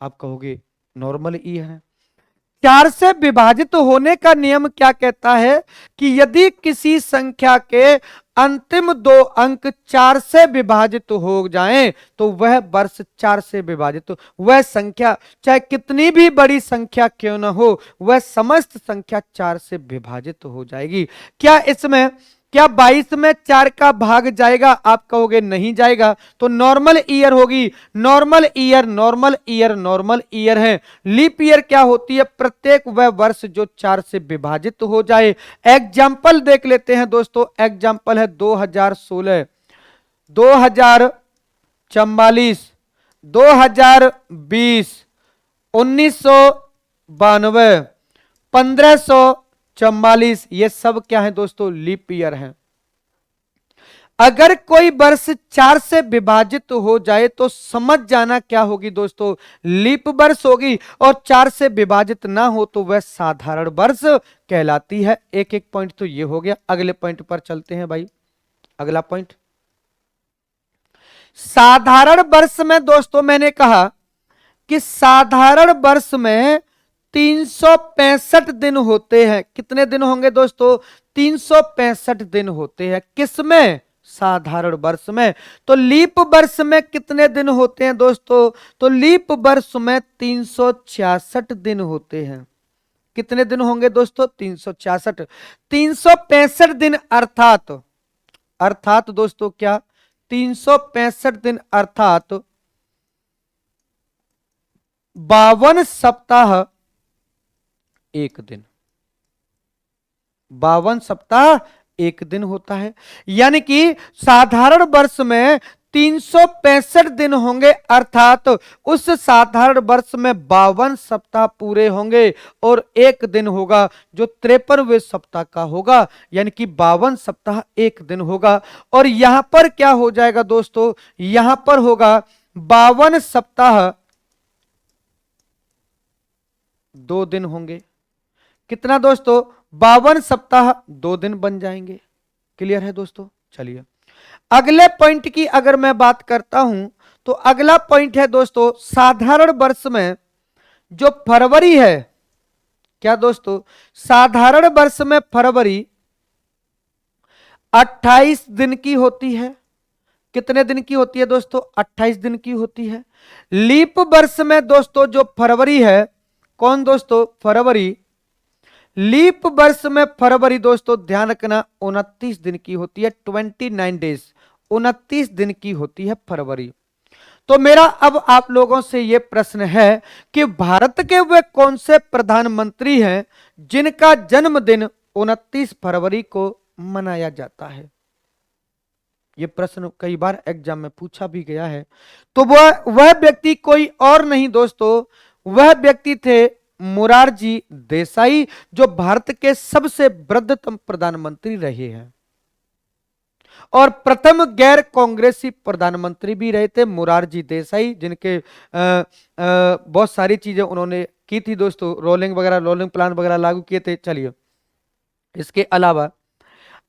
आप कहोगे नॉर्मल ईयर है। 4 से विभाजित होने का नियम क्या कहता है कि यदि किसी संख्या के अंतिम 2 अंक 4 से विभाजित हो जाएं, तो वह वर्ष 4 से विभाजित, वह संख्या चाहे कितनी भी बड़ी संख्या क्यों न हो, वह समस्त संख्या 4 से विभाजित हो जाएगी। क्या 22 में 4 का भाग जाएगा, आप कहोगे नहीं जाएगा, तो नॉर्मल ईयर होगी। नॉर्मल ईयर है। लीप ईयर क्या होती है, प्रत्येक वह वर्ष जो 4 से विभाजित हो जाए। एग्जाम्पल देख लेते हैं दोस्तों। एग्जाम्पल है 2016, 2044, 2020, 1992, 1544, ये सब क्या है दोस्तों, लीप ईयर है। अगर कोई वर्ष 4 से विभाजित हो जाए तो समझ जाना क्या होगी दोस्तों, लीप वर्ष होगी, और 4 से विभाजित ना हो तो वह साधारण वर्ष कहलाती है। एक एक पॉइंट तो ये हो गया। अगले पॉइंट पर चलते हैं भाई। अगला पॉइंट, साधारण वर्ष में दोस्तों मैंने कहा कि साधारण वर्ष में 365 दिन होते हैं। कितने दिन होंगे दोस्तों, 365 दिन होते हैं। किसमें, साधारण वर्ष में। तो लीप वर्ष में कितने दिन होते हैं दोस्तों, तो लीप वर्ष में 366 दिन होते हैं। कितने दिन होंगे दोस्तों, 366। 365 दिन अर्थात दोस्तों क्या, 365 दिन अर्थात 52 सप्ताह एक दिन। 52 सप्ताह एक दिन होता है। यानी कि साधारण वर्ष में 365 दिन होंगे, अर्थात उस साधारण वर्ष में 52 सप्ताह पूरे होंगे, और एक दिन होगा जो 53वें सप्ताह का होगा, यानी कि 52 सप्ताह एक दिन होगा। और यहां पर क्या हो जाएगा दोस्तों, यहां पर होगा 52 सप्ताह 2 दिन होंगे। कितना दोस्तों, 52 सप्ताह 2 दिन बन जाएंगे। क्लियर है दोस्तों? चलिए अगले पॉइंट की अगर मैं बात करता हूं तो अगला पॉइंट है दोस्तों, साधारण वर्ष में जो फरवरी है, क्या दोस्तों, साधारण वर्ष में फरवरी 28 दिन की होती है। कितने दिन की होती है दोस्तों? 28 दिन की होती है। लीप वर्ष में दोस्तों जो फरवरी है, कौन दोस्तों? फरवरी। लीप वर्ष में फरवरी दोस्तों ध्यान रखना 29 दिन की होती है, 29 डेज, 29 दिन की होती है फरवरी। तो मेरा अब आप लोगों से यह प्रश्न है कि भारत के वे कौन से प्रधानमंत्री हैं जिनका जन्मदिन 29 फरवरी को मनाया जाता है? यह प्रश्न कई बार एग्जाम में पूछा भी गया है। तो वह व्यक्ति कोई और नहीं दोस्तों, वह व्यक्ति थे मोरारजी देसाई, जो भारत के सबसे वृद्धतम प्रधानमंत्री रहे हैं और प्रथम गैर कांग्रेसी प्रधानमंत्री भी रहे थे मोरारजी देसाई, जिनके बहुत सारी चीजें उन्होंने की थी दोस्तों, रोलिंग प्लान वगैरह लागू किए थे। चलिए इसके अलावा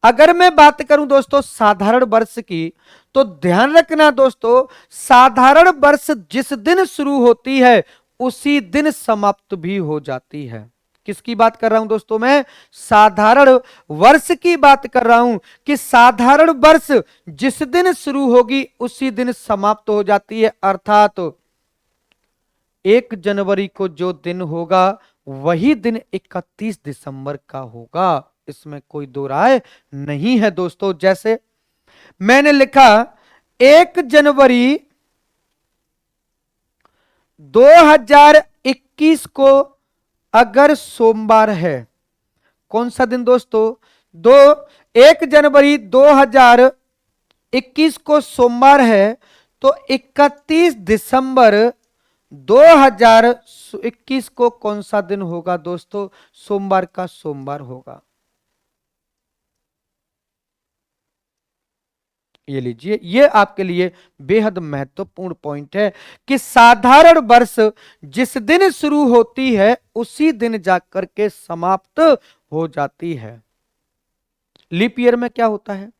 अगर मैं बात करूं दोस्तों साधारण वर्ष की, तो ध्यान रखना दोस्तों, साधारण वर्ष जिस दिन शुरू होती है उसी दिन समाप्त भी हो जाती है। किसकी बात कर रहा हूं दोस्तों? मैं साधारण वर्ष की बात कर रहा हूं कि साधारण वर्ष जिस दिन शुरू होगी उसी दिन समाप्त हो जाती है। अर्थात 1 जनवरी को जो दिन होगा वही दिन 31 दिसंबर का होगा, इसमें कोई दो राय नहीं है दोस्तों। जैसे मैंने लिखा 1 जनवरी 2021 को अगर सोमवार है, कौन सा दिन दोस्तों? 1 जनवरी 2021 को सोमवार है, तो 31 दिसंबर 2021 को कौन सा दिन होगा दोस्तों? सोमवार का सोमवार होगा। ये लीजिए, ये आपके लिए बेहद महत्वपूर्ण पॉइंट है कि साधारण वर्ष जिस दिन शुरू होती है उसी दिन जाकर के समाप्त हो जाती है। लीप ईयर में क्या होता है?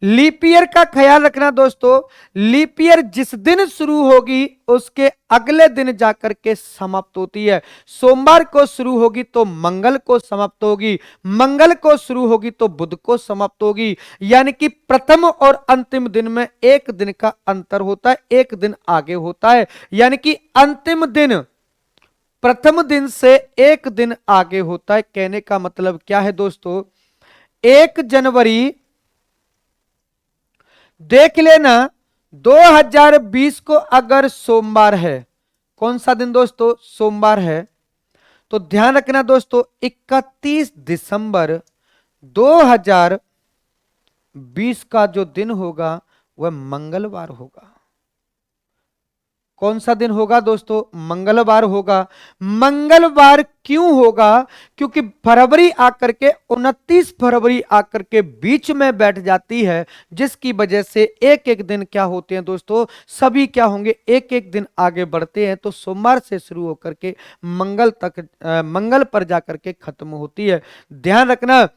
लीप ईयर का ख्याल रखना दोस्तों, लीप ईयर जिस दिन शुरू होगी उसके अगले दिन जाकर के समाप्त होती है। सोमवार को शुरू होगी तो मंगल को समाप्त होगी, मंगल को शुरू होगी तो बुध को समाप्त होगी। यानी कि प्रथम और अंतिम दिन में 1 दिन का अंतर होता है, 1 दिन आगे होता है। यानी कि अंतिम दिन प्रथम दिन से 1 दिन आगे होता है। कहने का मतलब क्या है दोस्तों? 1 जनवरी देख लेना 2020 को अगर सोमवार है, कौन सा दिन दोस्तों? सोमवार है, तो ध्यान रखना दोस्तों 31 दिसंबर 2020 का जो दिन होगा वह मंगलवार होगा। कौन सा दिन होगा दोस्तों? मंगलवार होगा। मंगलवार क्यों होगा? क्योंकि फरवरी आकर के 29 फरवरी आकर के बीच में बैठ जाती है, जिसकी वजह से एक एक दिन क्या होते हैं दोस्तों? सभी क्या होंगे? एक एक दिन आगे बढ़ते हैं। तो सोमवार से शुरू होकर के मंगल तक, मंगल पर जाकर के खत्म होती है। ध्यान रखना,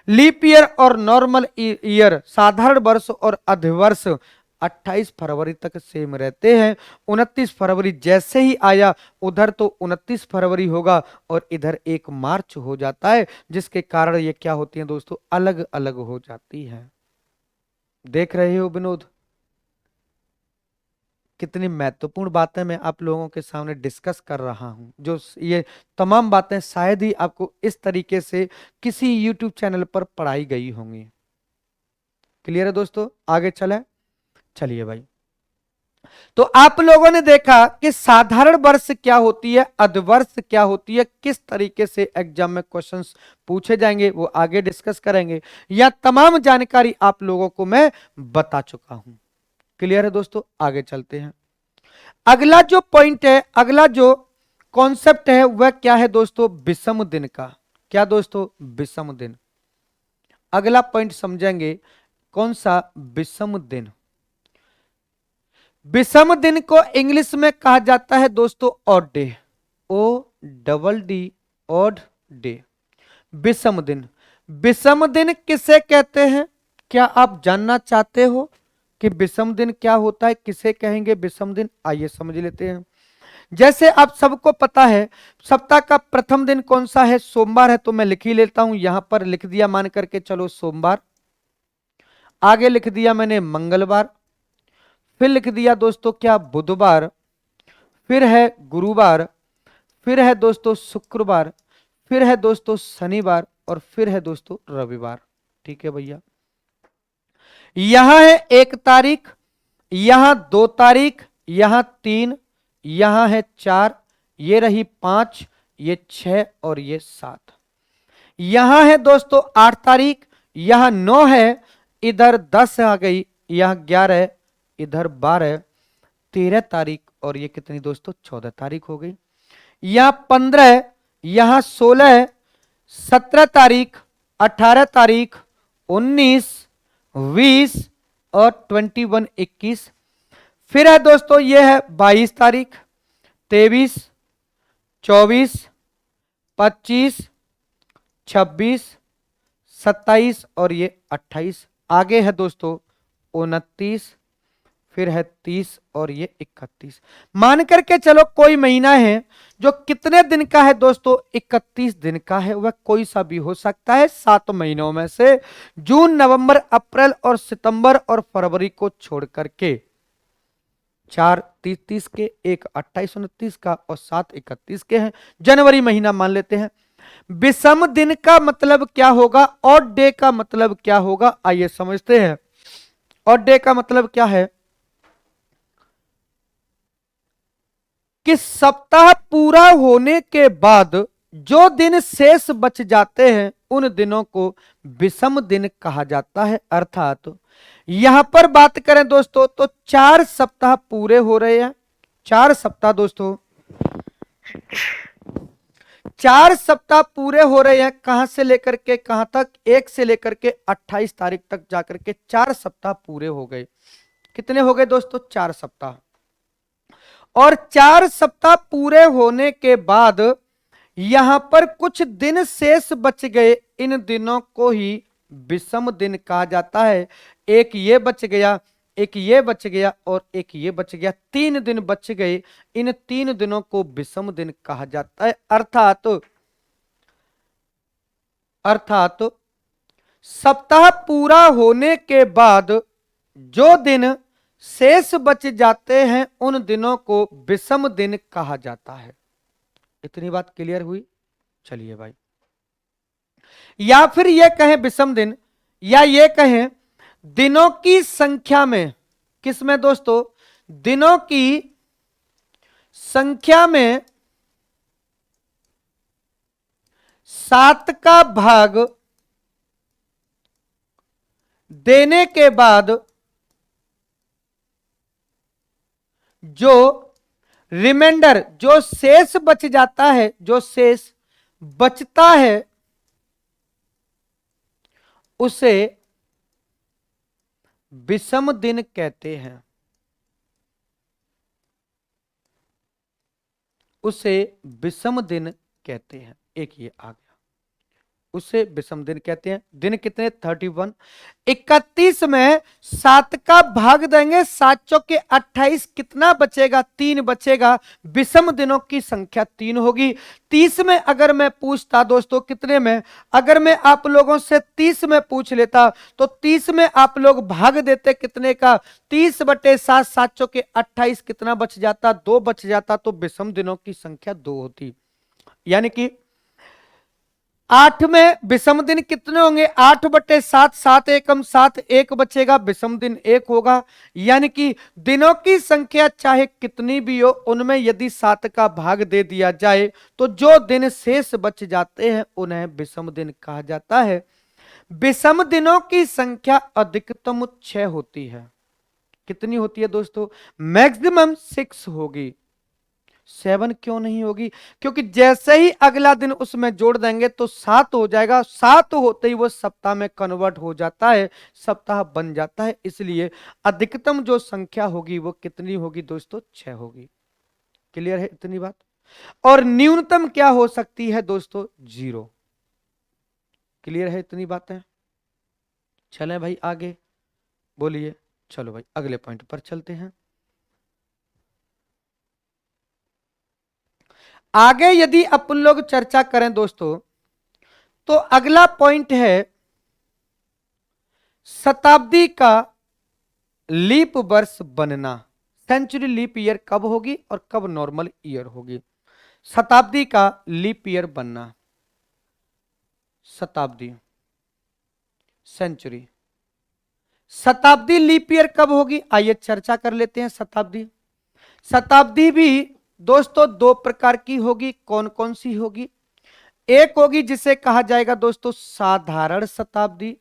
लीप ईयर और नॉर्मल ईयर, साधारण वर्ष और अधिवर्ष 28 फरवरी तक सेम रहते हैं। 29 फरवरी जैसे ही आया उधर तो 29 फरवरी होगा और इधर 1 मार्च हो जाता है, जिसके कारण ये क्या होती हैं दोस्तों? अलग अलग हो जाती है। देख रहे हो विनोद, कितनी महत्वपूर्ण बातें मैं आप लोगों के सामने डिस्कस कर रहा हूं। जो ये तमाम बातें शायद ही आपको इस तरीके से किसी यूट्यूब चैनल पर पढ़ाई गई होंगी। क्लियर है दोस्तों? आगे चले, चलिए भाई। तो आप लोगों ने देखा कि साधारण वर्ष क्या होती है, अधिवर्ष क्या होती है, किस तरीके से एग्जाम में क्वेश्चंस पूछे जाएंगे, वो आगे डिस्कस करेंगे। यह तमाम जानकारी आप लोगों को मैं बता चुका हूं। क्लियर है दोस्तों? आगे चलते हैं। अगला जो पॉइंट है, अगला जो कॉन्सेप्ट है वह क्या है दोस्तों? विषम दिन का। क्या दोस्तों? विषम दिन। अगला पॉइंट समझेंगे, कौन सा? विषम दिन। विषम दिन को इंग्लिश में कहा जाता है दोस्तों odd day, ODD, odd day. विषम दिन। विषम दिन किसे कहते हैं? क्या आप जानना चाहते हो कि विषम दिन क्या होता है, किसे कहेंगे विषम दिन? आइए समझ लेते हैं। जैसे आप सबको पता है सप्ताह का प्रथम दिन कौन सा है? सोमवार है, तो मैं लिख ही लेता हूं, यहां पर लिख दिया मान करके चलो सोमवार। आगे लिख दिया मैंने मंगलवार, फिर लिख दिया दोस्तों क्या बुधवार, फिर है गुरुवार, फिर है दोस्तों शुक्रवार, फिर है दोस्तों शनिवार, और फिर है दोस्तों रविवार। ठीक है भैया, यहां है 1 तारीख, यहां 2 तारीख, यहां 3, यहां है 4, ये रही 5, ये 6 और ये 7। यहां है दोस्तों 8 तारीख, यहां 9 है, इधर 10 आ गई, यहां 11, इधर 12, 13 तारीख, और ये कितनी दोस्तों 14 तारीख हो गई। यहां 15, यहां 16, 17 तारीख, 18 तारीख, 19, 20 और 21 21। फिर है दोस्तों ये है 22 तारीख, 23, 24, 25, 26, 27 और ये 28। आगे है दोस्तों 29, फिर है 30 और ये 31। मान करके चलो कोई महीना है जो कितने दिन का है दोस्तों? 31 दिन का है। वह कोई सा भी हो सकता है 7 महीनों में से, जून, नवंबर, अप्रैल और सितंबर और फरवरी को छोड़ करके। 4 30 30 के, एक 28 29 का और 7 31 के हैं। जनवरी महीना मान लेते हैं। विषम दिन का मतलब क्या होगा? ऑड डे का मतलब क्या होगा? आइए समझते हैं। ऑड डे का मतलब क्या है कि सप्ताह पूरा होने के बाद जो दिन शेष बच जाते हैं उन दिनों को विषम दिन कहा जाता है। अर्थात यहां पर बात करें दोस्तों तो 4 सप्ताह पूरे हो रहे हैं। 4 सप्ताह दोस्तों, 4 सप्ताह पूरे हो रहे हैं। कहां से लेकर के कहां तक? 1 से लेकर के 28 तारीख तक जाकर के 4 सप्ताह पूरे हो गए। कितने हो गए दोस्तों? 4 सप्ताह। और 4 सप्ताह पूरे होने के बाद यहां पर कुछ दिन शेष बच गए, इन दिनों को ही विषम दिन कहा जाता है। एक ये बच गया, एक ये बच गया और एक ये बच गया, 3 दिन बच गए। इन 3 दिनों को विषम दिन कहा जाता है। अर्थात सप्ताह पूरा होने के बाद जो दिन शेष बच जाते हैं उन दिनों को विषम दिन कहा जाता है। इतनी बात क्लियर हुई? चलिए भाई, या फिर यह कहें विषम दिन, या ये कहें दिनों की संख्या में, किसमें दोस्तों? दिनों की संख्या में 7 का भाग देने के बाद जो रिमाइंडर, जो शेष बच जाता है, जो शेष बचता है उसे विषम दिन कहते हैं। उसे विषम दिन कहते हैं। एक ये आ गया, उसे विषम दिन कहते हैं। दिन कितने? 31। 31 में 7 का भाग देंगे, 7 चौके 28, कितना बचेगा? 3 बचेगा। विषम दिनों की संख्या 3 होगी। 30 में अगर मैं पूछता दोस्तों, कितने में? अगर मैं आप लोगों से 30 में पूछ लेता तो 30 में आप लोग भाग देते कितने का? 30/7, 7 चौके 28, कितना बच जाता? 2 बच जाता। तो विषम दिनों की संख्या 2 होती। यानी कि 8 में विषम दिन कितने होंगे? 8/7, 7 एकम 7, 1 बचेगा, विषम दिन 1 होगा। यानी कि दिनों की संख्या चाहे कितनी भी हो, उनमें यदि 7 का भाग दे दिया जाए तो जो दिन शेष बच जाते हैं उन्हें विषम दिन कहा जाता है। विषम दिनों की संख्या अधिकतम 6 होती है। कितनी होती है दोस्तों? मैक्सिमम 6 होगी। 7 क्यों नहीं होगी? क्योंकि जैसे ही अगला दिन उसमें जोड़ देंगे तो 7 हो जाएगा। 7 होते ही वो सप्ताह में कन्वर्ट हो जाता है, सप्ताह बन जाता है। इसलिए अधिकतम जो संख्या होगी वो कितनी होगी दोस्तों? 6 होगी। क्लियर है इतनी बात? और न्यूनतम क्या हो सकती है दोस्तों? 0। क्लियर है इतनी बातें? चलें भाई आगे, बोलिए। चलो भाई अगले पॉइंट पर चलते हैं। आगे यदि अपन लोग चर्चा करें दोस्तों, तो अगला पॉइंट है शताब्दी का लीप वर्ष बनना। सेंचुरी लीप ईयर कब होगी और कब नॉर्मल ईयर होगी? शताब्दी का लीप ईयर बनना, शताब्दी, सेंचुरी, शताब्दी लीप ईयर कब होगी? आइए चर्चा कर लेते हैं। शताब्दी, शताब्दी भी दोस्तों दो प्रकार की होगी। कौन कौन सी होगी? एक होगी जिसे कहा जाएगा दोस्तों साधारण शताब्दी।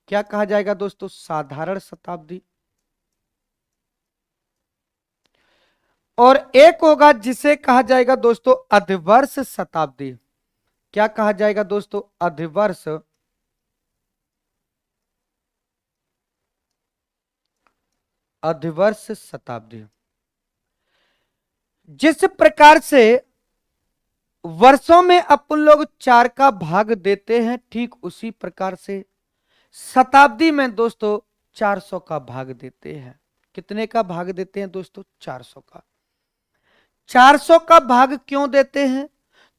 क्या कहा जाएगा दोस्तों? साधारण शताब्दी। और एक होगा जिसे कहा जाएगा दोस्तों अधिवर्ष शताब्दी। क्या कहा जाएगा दोस्तों? अधिवर्ष, अधिवर्ष शताब्दी। जिस प्रकार से वर्षों में अपन लोग 4 का भाग देते हैं, ठीक उसी प्रकार से शताब्दी में दोस्तों 400 का भाग देते हैं। कितने का भाग देते हैं दोस्तों? 400 का। 400 का भाग क्यों देते हैं?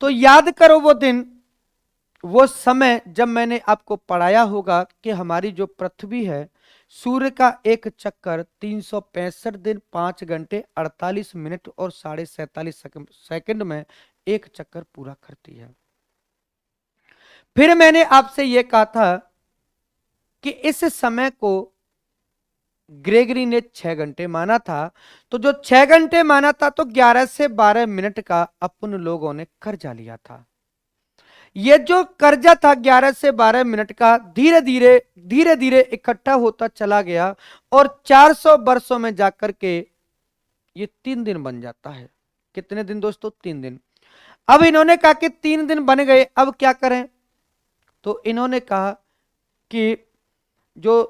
तो याद करो वो दिन, वो समय जब मैंने आपको पढ़ाया होगा कि हमारी जो पृथ्वी है, सूर्य का एक चक्कर 365 दिन 5 घंटे 48 मिनट और 47.5 सेकंड में एक चक्कर पूरा करती है। फिर मैंने आपसे यह कहा था कि इस समय को ग्रेगरी ने 6 घंटे माना था। तो जो 6 घंटे माना था, तो 11 से 12 मिनट का अपन लोगों ने कर्जा लिया था। ये जो कर्जा था 11 से 12 मिनट का, धीरे धीरे इकट्ठा होता चला गया और 400 वर्षों में जाकर के ये 3 दिन बन जाता है। कितने दिन दोस्तों? 3 दिन। अब इन्होंने कहा कि 3 दिन बन गए, अब क्या करें? तो इन्होंने कहा कि जो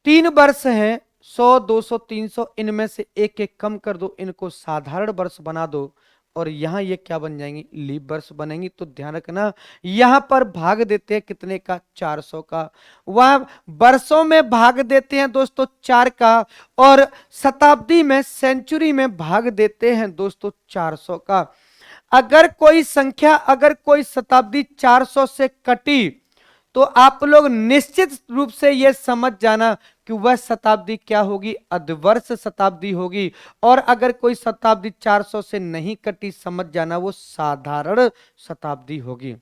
3 वर्ष हैं, 100, 200, 300, इनमें से एक एक कम कर दो, इनको साधारण वर्ष बना दो और यहां ये क्या बन जाएंगी? लीप वर्ष बनेंगी। तो ध्यान रखना, यहां पर भाग देते हैं कितने का? 400 का। वह वर्षों में भाग देते हैं दोस्तों 4 का, और शताब्दी में, सेंचुरी में भाग देते हैं दोस्तों 400 का। अगर कोई संख्या, अगर कोई शताब्दी 400 से कटी, तो आप लोग निश्चित रूप से यह समझ जाना कि वह शताब्दी क्या होगी? अधिवर्ष शताब्दी होगी। और अगर कोई शताब्दी 400 से नहीं कटी, समझ जाना वो साधारण शताब्दी होगी।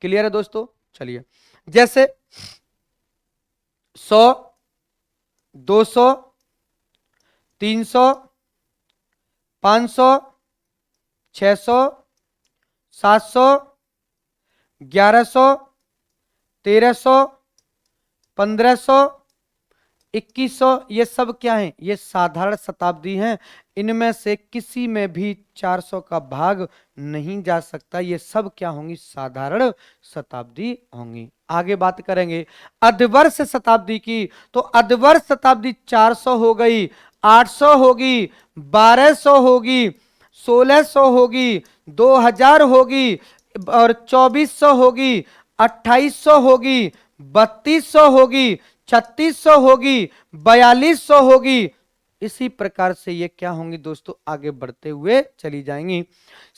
क्लियर है दोस्तों? चलिए, जैसे 100, 200, 300, 500, 600, 700, 1100, 1300, 1500, 2100, ये सब क्या है? ये साधारण शताब्दी हैं। इनमें से किसी में भी 400 का भाग नहीं जा सकता। ये सब क्या होंगी? साधारण शताब्दी होंगी। आगे बात करेंगे अधिवर्ष शताब्दी की। तो अधिवर्ष शताब्दी 400 हो गई, 800 होगी, 1200 होगी, 1600 होगी, 2000 होगी, और 2400 होगी, 2800 होगी, 3200 होगी, 3600 होगी, 4200 होगी। इसी प्रकार से ये क्या होंगी दोस्तों? आगे बढ़ते हुए चली जाएंगी।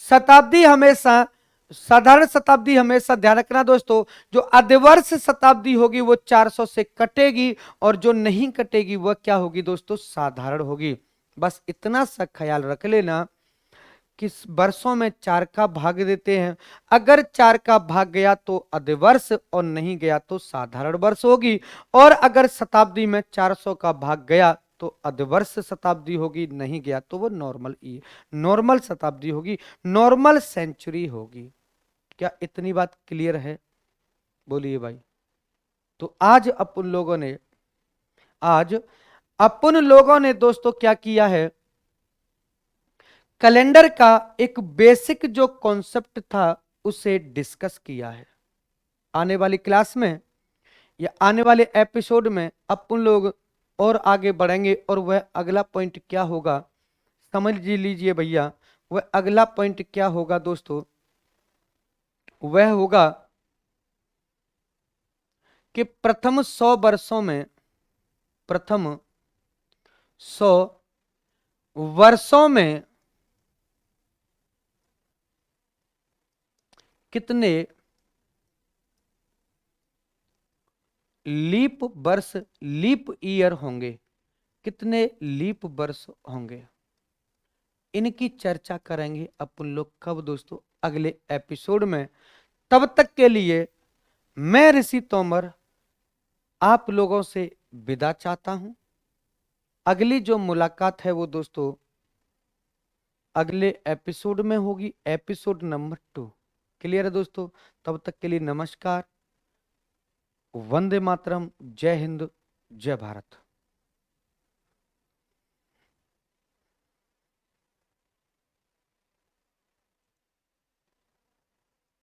शताब्दी हमेशा, साधारण शताब्दी हमेशा ध्यान रखना दोस्तों, जो अधिवर्ष शताब्दी होगी वो 400 से कटेगी, और जो नहीं कटेगी वह क्या होगी दोस्तों? साधारण होगी। बस इतना सा ख्याल रख लेना, किस वर्षों में 4 का भाग देते हैं। अगर 4 का भाग गया तो अधिवर्ष, और नहीं गया तो साधारण वर्ष होगी। और अगर शताब्दी में 400 का भाग गया तो अधिवर्ष शताब्दी होगी, नहीं गया तो वो नॉर्मल शताब्दी होगी, नॉर्मल सेंचुरी होगी। क्या इतनी बात क्लियर है? बोलिए भाई। तो आज अपन लोगों ने दोस्तों क्या किया है? कैलेंडर का एक बेसिक जो कॉन्सेप्ट था उसे डिस्कस किया है। आने वाली क्लास में या आने वाले एपिसोड में अपन लोग और आगे बढ़ेंगे, और वह अगला पॉइंट क्या होगा समझ लीजिए भैया। वह अगला पॉइंट क्या होगा दोस्तों? वह होगा कि प्रथम 100 वर्षों में, प्रथम 100 वर्षों में कितने लीप वर्ष, लीप ईयर होंगे, कितने लीप वर्ष होंगे, इनकी चर्चा करेंगे अपन लोग कब दोस्तों, अगले एपिसोड में। तब तक के लिए मैं ऋषि तोमर आप लोगों से विदा चाहता हूं। अगली जो मुलाकात है वो दोस्तों अगले एपिसोड में होगी, एपिसोड नंबर 2। क्लियर है दोस्तों? तब तक के लिए नमस्कार, वंदे मातरम, जय हिंद, जय भारत।